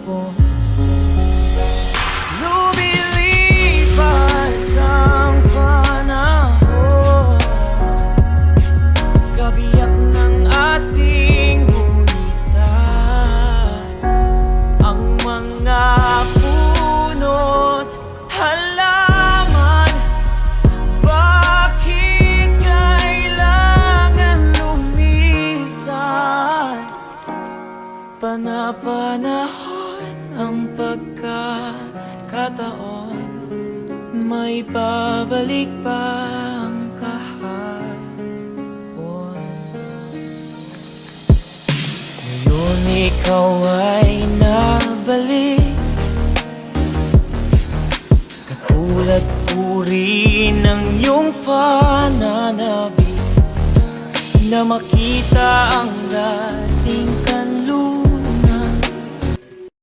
hapon. Lumilipas ang panahon, kabiyak ng ating gunita. Ang mga puno't halaman, bakit kailangan lumisan? Panapanahon ang pagkakataon, may babalik pa ang kahapon. Ngayon ikaw ay nabalik, katulad uri ng iyong pananabik, na makita ang lahat